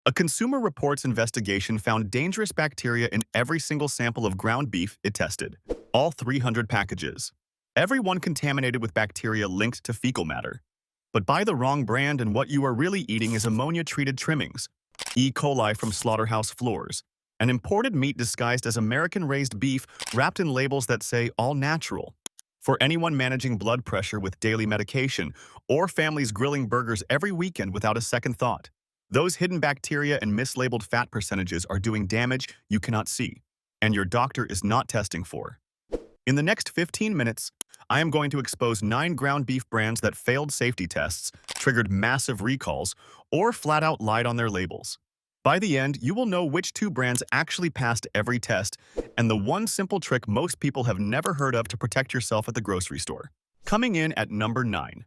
A Consumer Reports investigation found dangerous bacteria in every single sample of ground beef it tested, all 300 packages. Every one contaminated with bacteria linked to fecal matter. But buy the wrong brand and what you are really eating is ammonia-treated trimmings, E. coli from slaughterhouse floors, an imported meat disguised as American-raised beef wrapped in labels that say all natural. For anyone managing blood pressure with daily medication or families grilling burgers every weekend without a second thought. Those hidden bacteria and mislabeled fat percentages are doing damage you cannot see, and your doctor is not testing for. In the next 15 minutes, I am going to expose 9 ground beef brands that failed safety tests, triggered massive recalls, or flat out lied on their labels. By the end, you will know which 2 brands actually passed every test and the one simple trick most people have never heard of to protect yourself at the grocery store. Coming in at number 9.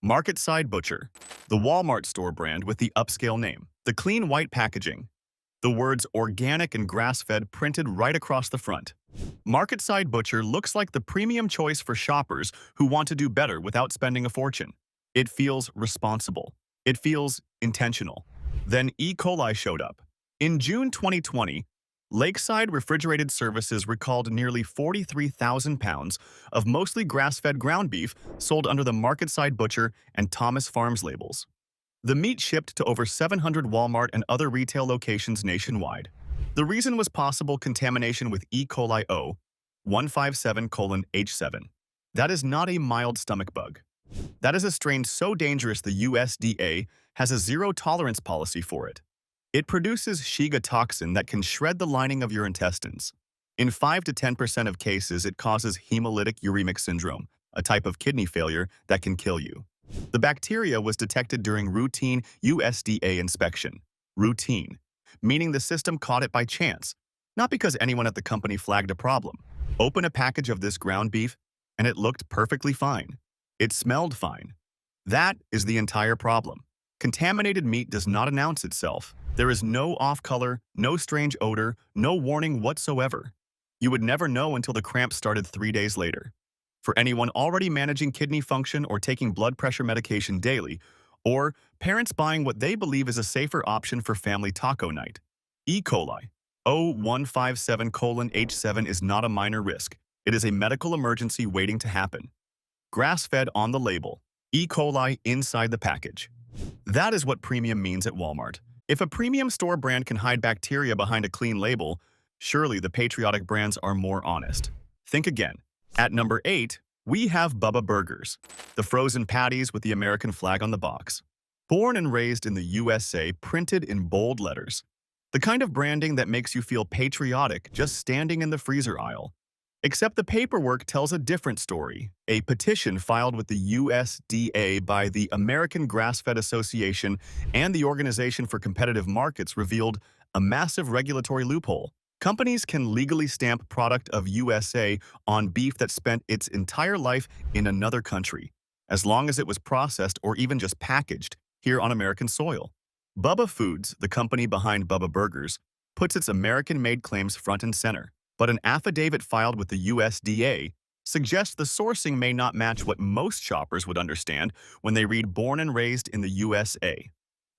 Market Side Butcher, the Walmart store brand with the upscale name, the clean white packaging, the words organic and grass-fed printed right across the front. Market Side Butcher looks like the premium choice for shoppers who want to do better without spending a fortune. It feels responsible. It feels intentional. Then E. coli showed up. In June 2020, Lakeside Refrigerated Services recalled nearly 43,000 pounds of mostly grass-fed ground beef sold under the Market Side Butcher and Thomas Farms labels. The meat shipped to over 700 Walmart and other retail locations nationwide. The reason was possible contamination with E. coli O157:H7. That is not a mild stomach bug. That is a strain so dangerous the USDA has a zero-tolerance policy for it. It produces Shiga toxin that can shred the lining of your intestines. In 5 to 10% of cases, it causes hemolytic uremic syndrome, a type of kidney failure that can kill you. The bacteria was detected during routine USDA inspection. Routine, meaning the system caught it by chance, not because anyone at the company flagged a problem. Open a package of this ground beef, and it looked perfectly fine. It smelled fine. That is the entire problem. Contaminated meat does not announce itself. There is no off-color, no strange odor, no warning whatsoever. You would never know until the cramps started 3 days later. For anyone already managing kidney function or taking blood pressure medication daily, or parents buying what they believe is a safer option for family taco night. E. coli O157:H7 is not a minor risk. It is a medical emergency waiting to happen. Grass-fed on the label. E. coli inside the package. That is what premium means at Walmart. If a premium store brand can hide bacteria behind a clean label, surely the patriotic brands are more honest. Think again. At number 8, we have Bubba Burgers, the frozen patties with the American flag on the box. Born and raised in the USA, printed in bold letters. The kind of branding that makes you feel patriotic just standing in the freezer aisle. Except the paperwork tells a different story. A petition filed with the USDA by the American Grass-Fed Association and the Organization for Competitive Markets revealed a massive regulatory loophole. Companies can legally stamp product of USA on beef that spent its entire life in another country, as long as it was processed or even just packaged here on American soil. Bubba Foods, the company behind Bubba Burgers, puts its American-made claims front and center. But an affidavit filed with the USDA suggests the sourcing may not match what most shoppers would understand when they read born and raised in the USA.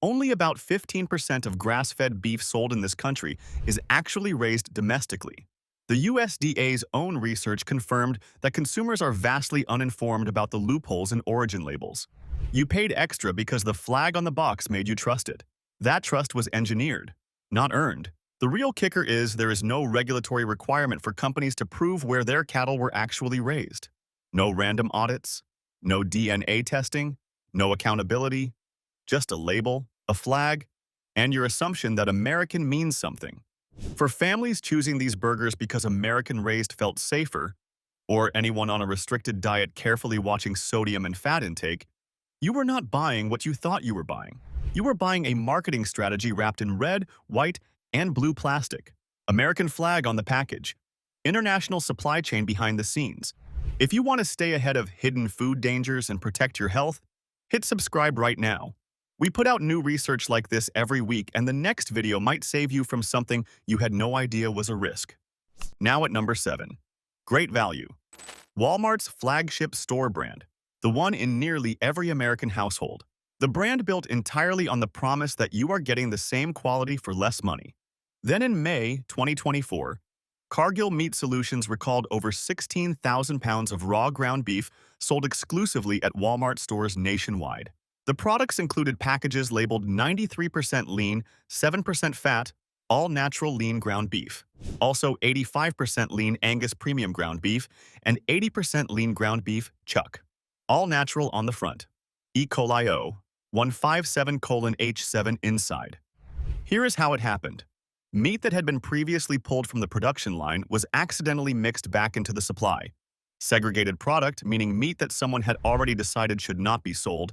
Only about 15% of grass-fed beef sold in this country is actually raised domestically. The USDA's own research confirmed that consumers are vastly uninformed about the loopholes in origin labels. You paid extra because the flag on the box made you trust it. That trust was engineered, not earned. The real kicker is there is no regulatory requirement for companies to prove where their cattle were actually raised. No random audits, no DNA testing, no accountability, just a label, a flag, and your assumption that American means something. For families choosing these burgers because American-raised felt safer, or anyone on a restricted diet carefully watching sodium and fat intake, you were not buying what you thought you were buying. You were buying a marketing strategy wrapped in red, white, and blue plastic. American flag on the package. International supply chain behind the scenes. If you want to stay ahead of hidden food dangers and protect your health, hit subscribe right now. We put out new research like this every week, and the next video might save you from something you had no idea was a risk. Now at number 7. Great value. Walmart's flagship store brand. The one in nearly every American household. The brand built entirely on the promise that you are getting the same quality for less money. Then in May 2024, Cargill Meat Solutions recalled over 16,000 pounds of raw ground beef sold exclusively at Walmart stores nationwide. The products included packages labeled 93% lean, 7% fat, all natural lean ground beef, also 85% lean Angus premium ground beef, and 80% lean ground beef chuck, all natural on the front. E. coli O. 157:H7 inside. Here is how it happened. Meat that had been previously pulled from the production line was accidentally mixed back into the supply. Segregated product, meaning meat that someone had already decided should not be sold,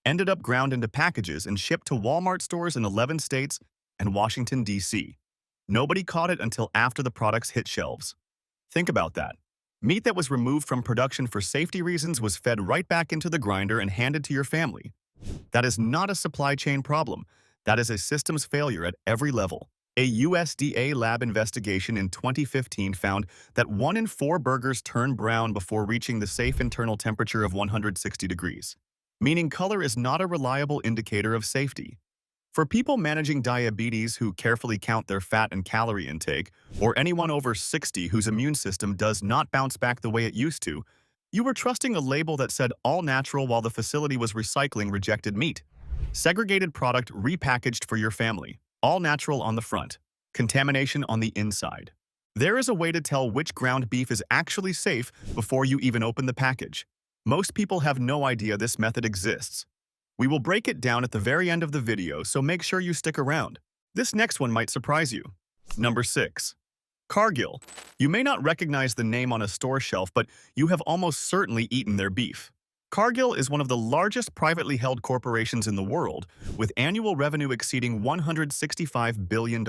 ended up ground into packages and shipped to Walmart stores in 11 states and Washington, D.C. Nobody caught it until after the products hit shelves. Think about that. Meat that was removed from production for safety reasons was fed right back into the grinder and handed to your family. That is not a supply chain problem. That is a systems failure at every level. A USDA lab investigation in 2015 found that 1 in 4 burgers turn brown before reaching the safe internal temperature of 160 degrees, meaning color is not a reliable indicator of safety. For people managing diabetes who carefully count their fat and calorie intake, or anyone over 60 whose immune system does not bounce back the way it used to, you were trusting a label that said all natural while the facility was recycling rejected meat. Segregated product repackaged for your family. All natural on the front. Contamination on the inside. There is a way to tell which ground beef is actually safe before you even open the package. Most people have no idea this method exists. We will break it down at the very end of the video, so make sure you stick around. This next one might surprise you. Number 6. Cargill. You may not recognize the name on a store shelf, but you have almost certainly eaten their beef. Cargill is one of the largest privately held corporations in the world, with annual revenue exceeding $165 billion.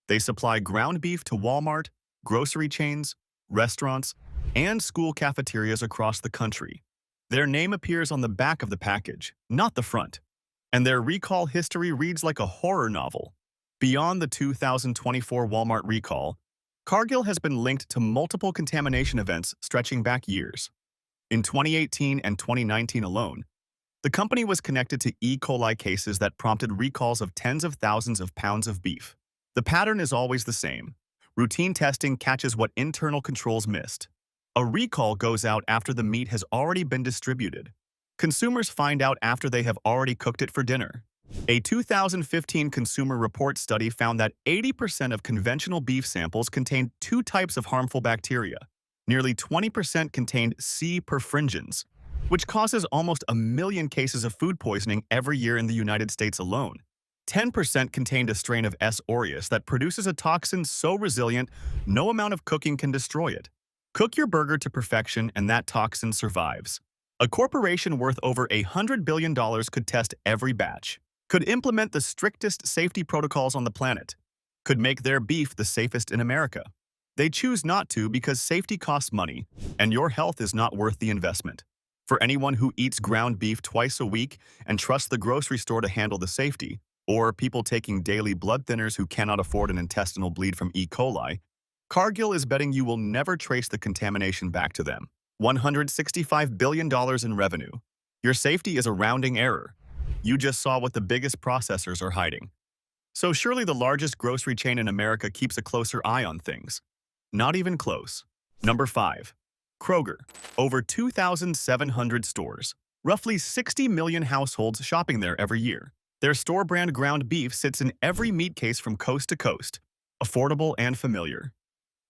They supply ground beef to Walmart, grocery chains, restaurants, and school cafeterias across the country. Their name appears on the back of the package, not the front, and their recall history reads like a horror novel. Beyond the 2024 Walmart recall, Cargill has been linked to multiple contamination events stretching back years. In 2018 and 2019 alone, the company was connected to E. coli cases that prompted recalls of tens of thousands of pounds of beef. The pattern is always the same. Routine testing catches what internal controls missed. A recall goes out after the meat has already been distributed. Consumers find out after they have already cooked it for dinner. A 2015 Consumer Reports study found that 80% of conventional beef samples contained 2 types of harmful bacteria. Nearly 20% contained C. perfringens, which causes almost 1 million cases of food poisoning every year in the United States alone. 10% contained a strain of S. aureus that produces a toxin so resilient no amount of cooking can destroy it. Cook your burger to perfection and that toxin survives. A corporation worth over $100 billion could test every batch, could implement the strictest safety protocols on the planet, could make their beef the safest in America. They choose not to because safety costs money, and your health is not worth the investment. For anyone who eats ground beef twice a week and trusts the grocery store to handle the safety, or people taking daily blood thinners who cannot afford an intestinal bleed from E. coli, Cargill is betting you will never trace the contamination back to them. $165 billion in revenue. Your safety is a rounding error. You just saw what the biggest processors are hiding. So surely the largest grocery chain in America keeps a closer eye on things. Not even close. Number 5. Kroger. Over 2,700 stores. Roughly 60 million households shopping there every year. Their store brand ground beef sits in every meat case from coast to coast. Affordable and familiar.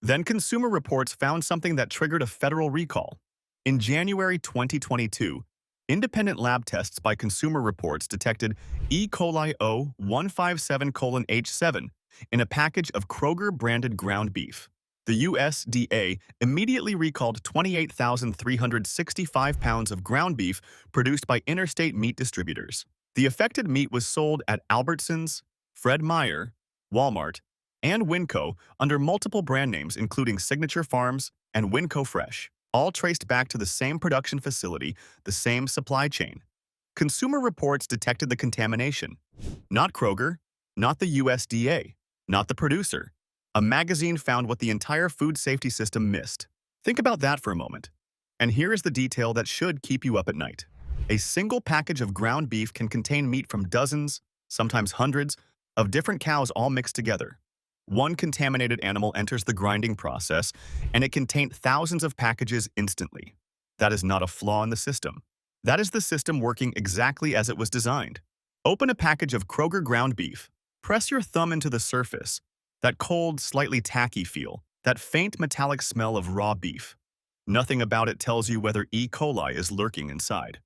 Then Consumer Reports found something that triggered a federal recall. In January 2022, independent lab tests by Consumer Reports detected E. coli O. 157:H7 in a package of Kroger-branded ground beef. The USDA immediately recalled 28,365 pounds of ground beef produced by interstate meat distributors. The affected meat was sold at Albertsons, Fred Meyer, Walmart, and Winco under multiple brand names including Signature Farms and Winco Fresh, all traced back to the same production facility, the same supply chain. Consumer Reports detected the contamination. Not Kroger, not the USDA, not the producer. A magazine found what the entire food safety system missed. Think about that for a moment. And here is the detail that should keep you up at night. A single package of ground beef can contain meat from dozens, sometimes hundreds, of different cows all mixed together. One contaminated animal enters the grinding process, and it can taint thousands of packages instantly. That is not a flaw in the system. That is the system working exactly as it was designed. Open a package of Kroger ground beef. Press your thumb into the surface. That cold, slightly tacky feel, that faint metallic smell of raw beef. Nothing about it tells you whether E. coli is lurking inside.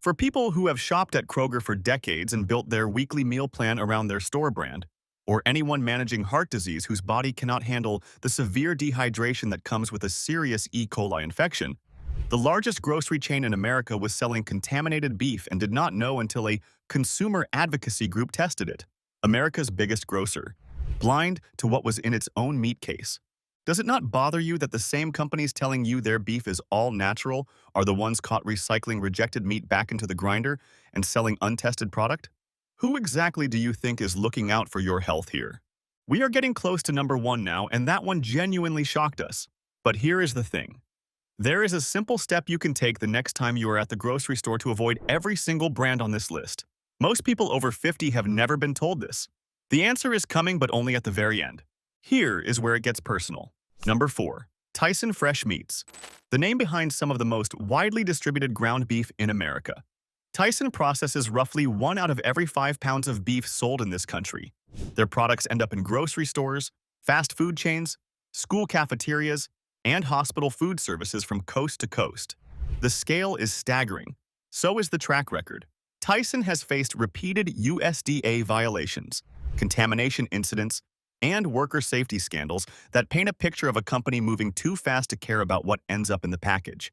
For people who have shopped at Kroger for decades and built their weekly meal plan around their store brand, or anyone managing heart disease whose body cannot handle the severe dehydration that comes with a serious E. coli infection, the largest grocery chain in America was selling contaminated beef and did not know until a consumer advocacy group tested it. America's biggest grocer, blind to what was in its own meat case. Does it not bother you that the same companies telling you their beef is all natural are the ones caught recycling rejected meat back into the grinder and selling untested product? Who exactly do you think is looking out for your health here? We are getting close to number one now, and that one genuinely shocked us. But here is the thing. There is a simple step you can take the next time you are at the grocery store to avoid every single brand on this list. Most people over 50 have never been told this. The answer is coming, but only at the very end. Here is where it gets personal. Number 4. Tyson Fresh Meats. The name behind some of the most widely distributed ground beef in America. Tyson processes roughly 1 out of every 5 pounds of beef sold in this country. Their products end up in grocery stores, fast food chains, school cafeterias, and hospital food services from coast to coast. The scale is staggering. So is the track record. Tyson has faced repeated USDA violations, contamination incidents, and worker safety scandals that paint a picture of a company moving too fast to care about what ends up in the package.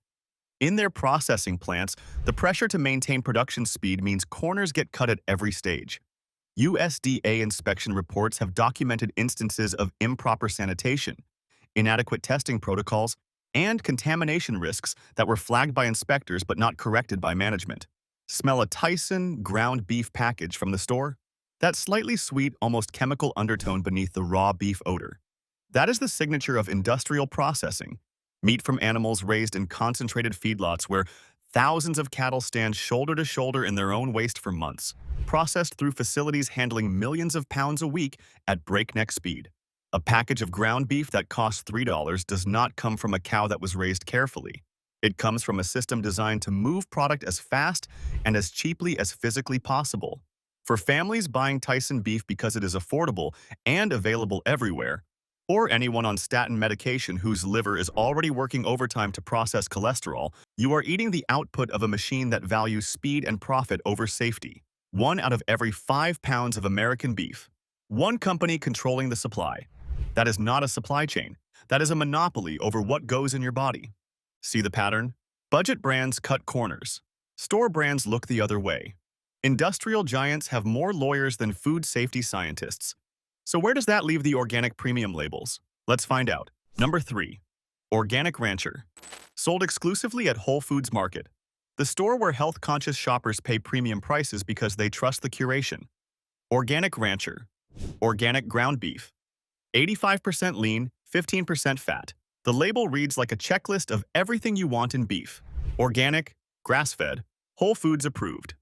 In their processing plants, the pressure to maintain production speed means corners get cut at every stage. USDA inspection reports have documented instances of improper sanitation, inadequate testing protocols, and contamination risks that were flagged by inspectors but not corrected by management. Smell a Tyson ground beef package from the store? That slightly sweet, almost chemical undertone beneath the raw beef odor. That is the signature of industrial processing. Meat from animals raised in concentrated feedlots where thousands of cattle stand shoulder to shoulder in their own waste for months, processed through facilities handling millions of pounds a week at breakneck speed. A package of ground beef that costs $3 does not come from a cow that was raised carefully. It comes from a system designed to move product as fast and as cheaply as physically possible. For families buying Tyson beef because it is affordable and available everywhere, or anyone on statin medication whose liver is already working overtime to process cholesterol, you are eating the output of a machine that values speed and profit over safety. 1 out of every 5 pounds of American beef. One company controlling the supply. That is not a supply chain. That is a monopoly over what goes in your body. See the pattern? Budget brands cut corners. Store brands look the other way. Industrial giants have more lawyers than food safety scientists. So where does that leave the organic premium labels? Let's find out. Number 3. Organic Rancher. Sold exclusively at Whole Foods Market. The store where health-conscious shoppers pay premium prices because they trust the curation. Organic Rancher. Organic ground beef. 85% lean, 15% fat. The label reads like a checklist of everything you want in beef. Organic, grass-fed, Whole Foods approved.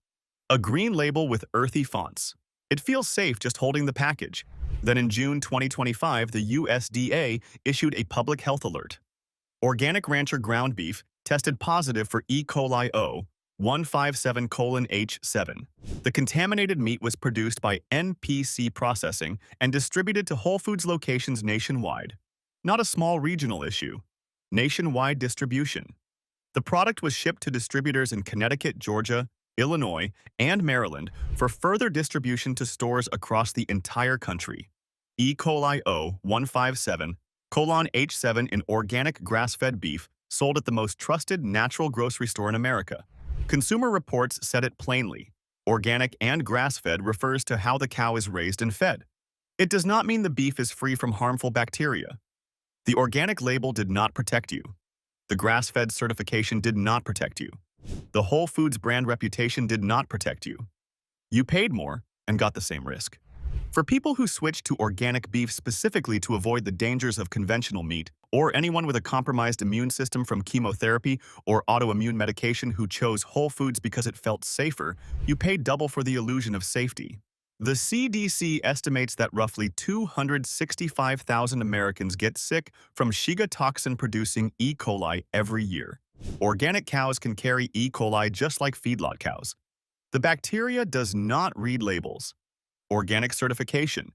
A green label with earthy fonts. It feels safe just holding the package. Then in June 2025, the USDA issued a public health alert. Organic Rancher ground beef tested positive for E. coli O157:H7. The contaminated meat was produced by NPC Processing and distributed to Whole Foods locations nationwide. Not a small regional issue. Nationwide distribution. The product was shipped to distributors in Connecticut, Georgia, Illinois, and Maryland for further distribution to stores across the entire country. E. coli O157:H7 in organic grass-fed beef sold at the most trusted natural grocery store in America. Consumer Reports said it plainly. Organic and grass-fed refers to how the cow is raised and fed. It does not mean the beef is free from harmful bacteria. The organic label did not protect you. The grass-fed certification did not protect you. The Whole Foods brand reputation did not protect you. You paid more and got the same risk. For people who switch to organic beef specifically to avoid the dangers of conventional meat, or anyone with a compromised immune system from chemotherapy or autoimmune medication who chose whole foods because it felt safer, you pay double for the illusion of safety. The CDC estimates that roughly 265,000 Americans get sick from Shiga toxin-producing E. coli every year. Organic cows can carry E. coli just like feedlot cows. The bacteria does not read labels. Organic certification.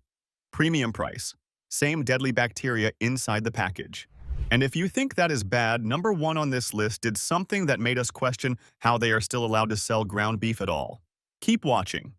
Premium price. Same deadly bacteria inside the package. And if you think that is bad, number one on this list did something that made us question how they are still allowed to sell ground beef at all. Keep watching.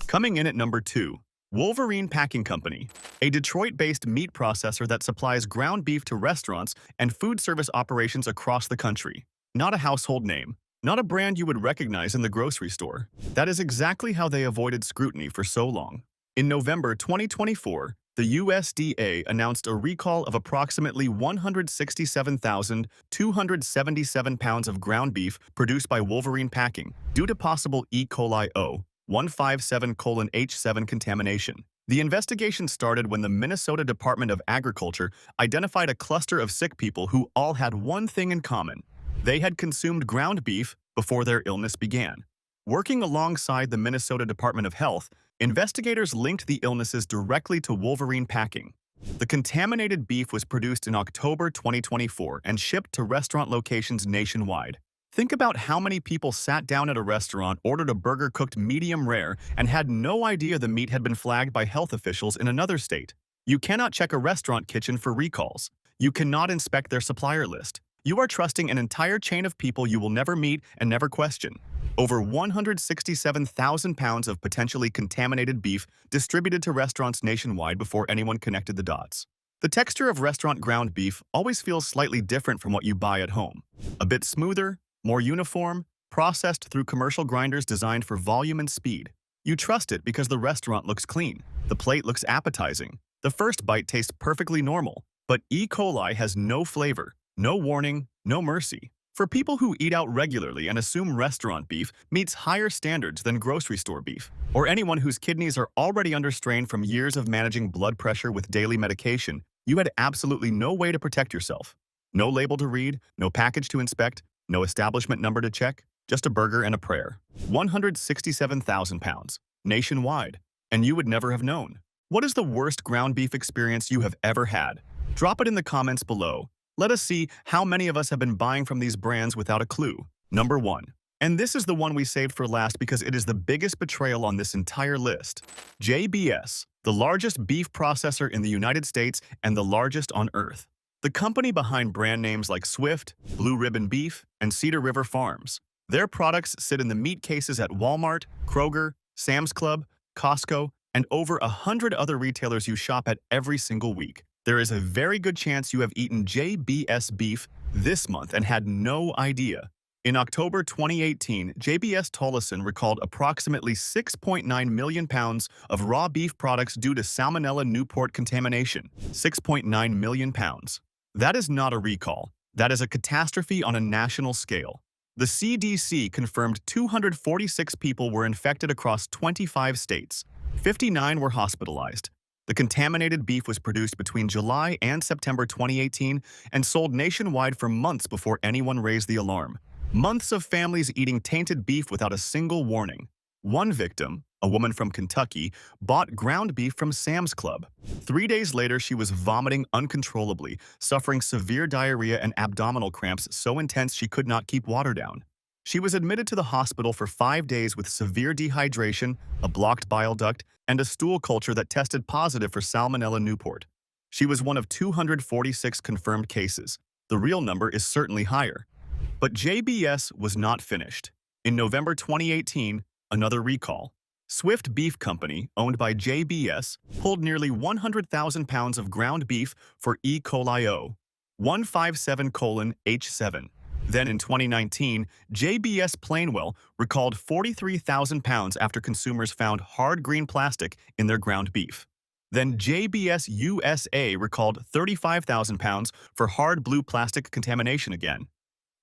Coming in at number 2, Wolverine Packing Company, a Detroit-based meat processor that supplies ground beef to restaurants and food service operations across the country. Not a household name, not a brand you would recognize in the grocery store. That is exactly how they avoided scrutiny for so long. In November 2024, the USDA announced a recall of approximately 167,277 pounds of ground beef produced by Wolverine Packing due to possible E. coli O.157:H7 contamination. The investigation started when the Minnesota Department of Agriculture identified a cluster of sick people who all had one thing in common. They had consumed ground beef before their illness began. Working alongside the Minnesota Department of Health, investigators linked the illnesses directly to Wolverine Packing. The contaminated beef was produced in October 2024 and shipped to restaurant locations nationwide. Think about how many people sat down at a restaurant, ordered a burger cooked medium rare, and had no idea the meat had been flagged by health officials in another state. You cannot check a restaurant kitchen for recalls. You cannot inspect their supplier list. You are trusting an entire chain of people you will never meet and never question. Over 167,000 pounds of potentially contaminated beef distributed to restaurants nationwide before anyone connected the dots. The texture of restaurant ground beef always feels slightly different from what you buy at home. A bit smoother, more uniform, processed through commercial grinders designed for volume and speed. You trust it because the restaurant looks clean. The plate looks appetizing. The first bite tastes perfectly normal. But E. coli has no flavor, no warning, no mercy. For people who eat out regularly and assume restaurant beef meets higher standards than grocery store beef, or anyone whose kidneys are already under strain from years of managing blood pressure with daily medication, you had absolutely no way to protect yourself. No label to read, no package to inspect, no establishment number to check, just a burger and a prayer. 167,000 pounds, nationwide, and you would never have known. What is the worst ground beef experience you have ever had? Drop it in the comments below. Let us see how many of us have been buying from these brands without a clue. Number 1. And this is the one we saved for last because it is the biggest betrayal on this entire list. JBS, the largest beef processor in the United States and the largest on Earth. The company behind brand names like Swift, Blue Ribbon Beef, and Cedar River Farms. Their products sit in the meat cases at Walmart, Kroger, Sam's Club, Costco, and over 100 other retailers you shop at every single week. There is a very good chance you have eaten JBS beef this month and had no idea. In October 2018, JBS Tolleson recalled approximately 6.9 million pounds of raw beef products due to Salmonella Newport contamination. 6.9 million pounds. That is not a recall. That is a catastrophe on a national scale. The CDC confirmed 246 people were infected across 25 states. 59 were hospitalized. The contaminated beef was produced between July and September 2018 and sold nationwide for months before anyone raised the alarm. Months of families eating tainted beef without a single warning. One victim, a woman from Kentucky, bought ground beef from Sam's Club. 3 days later, she was vomiting uncontrollably, suffering severe diarrhea and abdominal cramps so intense she could not keep water down. She was admitted to the hospital for 5 days with severe dehydration, a blocked bile duct, and a stool culture that tested positive for Salmonella Newport. She was one of 246 confirmed cases. The real number is certainly higher. But JBS was not finished. In November 2018, another recall. Swift Beef Company, owned by JBS, pulled nearly 100,000 pounds of ground beef for E. coli O.157:H7. Then in 2019, JBS Plainwell recalled 43,000 pounds after consumers found hard green plastic in their ground beef. Then JBS USA recalled 35,000 pounds for hard blue plastic contamination again.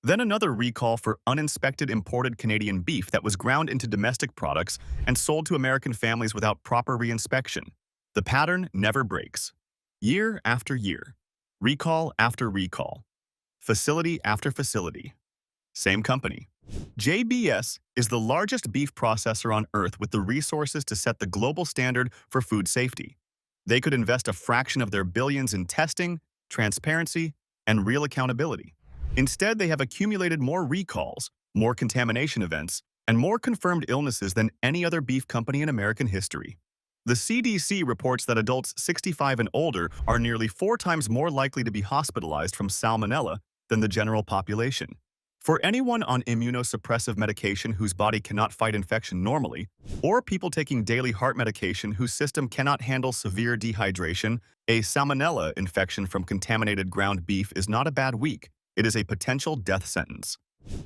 Then another recall for uninspected imported Canadian beef that was ground into domestic products and sold to American families without proper reinspection. The pattern never breaks. Year after year, recall after recall, facility after facility. Same company. JBS is the largest beef processor on Earth with the resources to set the global standard for food safety. They could invest a fraction of their billions in testing, transparency, and real accountability. Instead, they have accumulated more recalls, more contamination events, and more confirmed illnesses than any other beef company in American history. The CDC reports that adults 65 and older are nearly 4 times more likely to be hospitalized from salmonella than the general population. For anyone on immunosuppressive medication whose body cannot fight infection normally, or people taking daily heart medication whose system cannot handle severe dehydration, a salmonella infection from contaminated ground beef is not a bad week. It is a potential death sentence.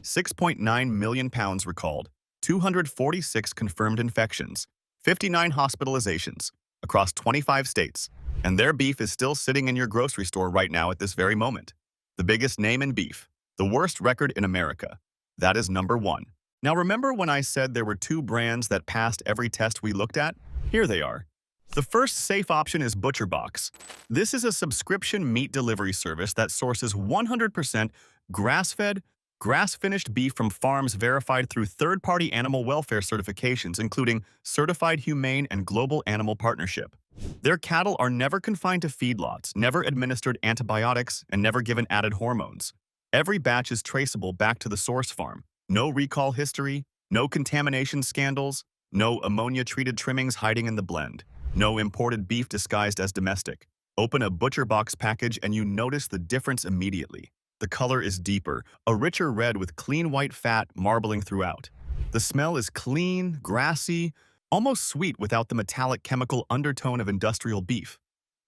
6.9 million pounds recalled, 246 confirmed infections, 59 hospitalizations across 25 states, and their beef is still sitting in your grocery store right now at this very moment. The biggest name in beef. The worst record in America. That is number 1. Now remember when I said there were 2 brands that passed every test we looked at? Here they are. The first safe option is ButcherBox. This is a subscription meat delivery service that sources 100% grass-fed, grass-finished beef from farms verified through third-party animal welfare certifications, including Certified Humane and Global Animal Partnership. Their cattle are never confined to feedlots, never administered antibiotics, and never given added hormones. Every batch is traceable back to the source farm. No recall history, no contamination scandals, no ammonia-treated trimmings hiding in the blend, no imported beef disguised as domestic. Open a ButcherBox package and you notice the difference immediately. The color is deeper, a richer red with clean white fat marbling throughout. The smell is clean, grassy, almost sweet without the metallic chemical undertone of industrial beef.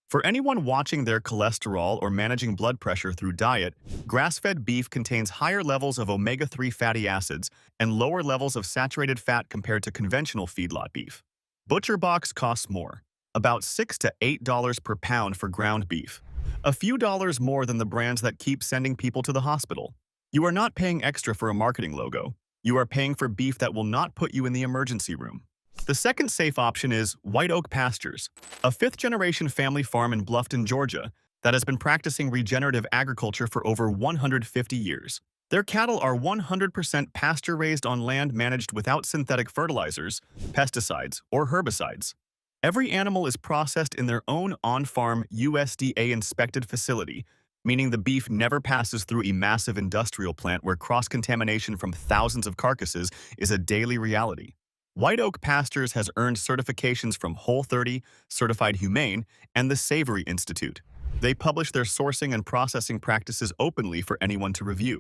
For anyone watching their cholesterol or managing blood pressure through diet, grass-fed beef contains higher levels of omega-3 fatty acids and lower levels of saturated fat compared to conventional feedlot beef. ButcherBox costs more, about $6 to $8 per pound for ground beef, a few dollars more than the brands that keep sending people to the hospital. You are not paying extra for a marketing logo. You are paying for beef that will not put you in the emergency room. The second safe option is White Oak Pastures, a 5th-generation family farm in Bluffton, Georgia, that has been practicing regenerative agriculture for over 150 years. Their cattle are 100% pasture-raised on land managed without synthetic fertilizers, pesticides, or herbicides. Every animal is processed in their own on-farm USDA-inspected facility, meaning the beef never passes through a massive industrial plant where cross-contamination from thousands of carcasses is a daily reality. White Oak Pastures has earned certifications from Whole30, Certified Humane, and the Savory Institute. They publish their sourcing and processing practices openly for anyone to review.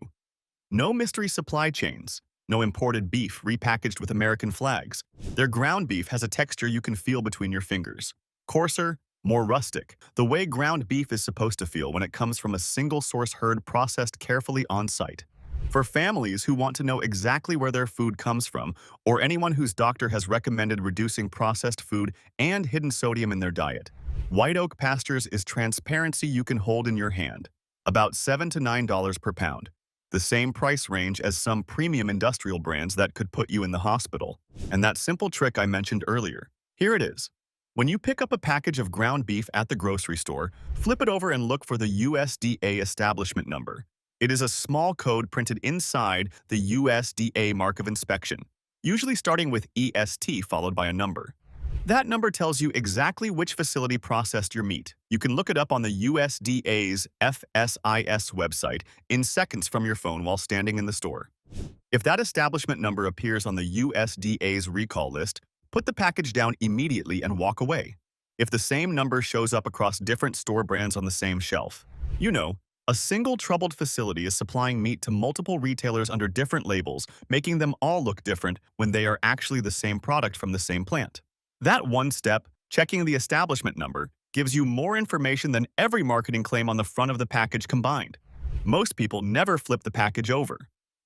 No mystery supply chains, no imported beef repackaged with American flags. Their ground beef has a texture you can feel between your fingers. Coarser, more rustic, the way ground beef is supposed to feel when it comes from a single-source herd processed carefully on-site. For families who want to know exactly where their food comes from, or anyone whose doctor has recommended reducing processed food and hidden sodium in their diet, White Oak Pastures is transparency you can hold in your hand, about $7 to $9 per pound, the same price range as some premium industrial brands that could put you in the hospital. And that simple trick I mentioned earlier, here it is. When you pick up a package of ground beef at the grocery store, flip it over and look for the USDA establishment number. It is a small code printed inside the USDA mark of inspection, usually starting with EST followed by a number. That number tells you exactly which facility processed your meat. You can look it up on the USDA's FSIS website in seconds from your phone while standing in the store. If that establishment number appears on the USDA's recall list, put the package down immediately and walk away. If the same number shows up across different store brands on the same shelf, you know, a single troubled facility is supplying meat to multiple retailers under different labels, making them all look different when they are actually the same product from the same plant. That one step, checking the establishment number, gives you more information than every marketing claim on the front of the package combined. Most people never flip the package over.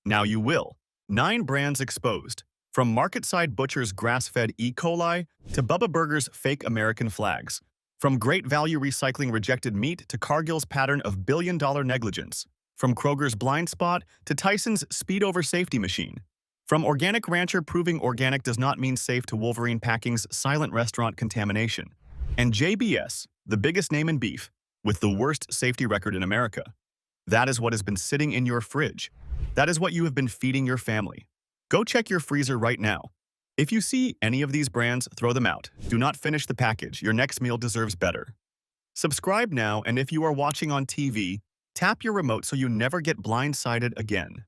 Now you will. 9 brands exposed, from Marketside Butcher's grass-fed E. coli to Bubba Burger's fake American flags. From Great Value Recycling rejected meat to Cargill's pattern of billion-dollar negligence. From Kroger's blind spot to Tyson's speed-over safety machine. From Organic Rancher proving organic does not mean safe to Wolverine Packing's silent restaurant contamination. And JBS, the biggest name in beef, with the worst safety record in America. That is what has been sitting in your fridge. That is what you have been feeding your family. Go check your freezer right now. If you see any of these brands, throw them out. Do not finish the package. Your next meal deserves better. Subscribe now, and if you are watching on TV, tap your remote so you never get blindsided again.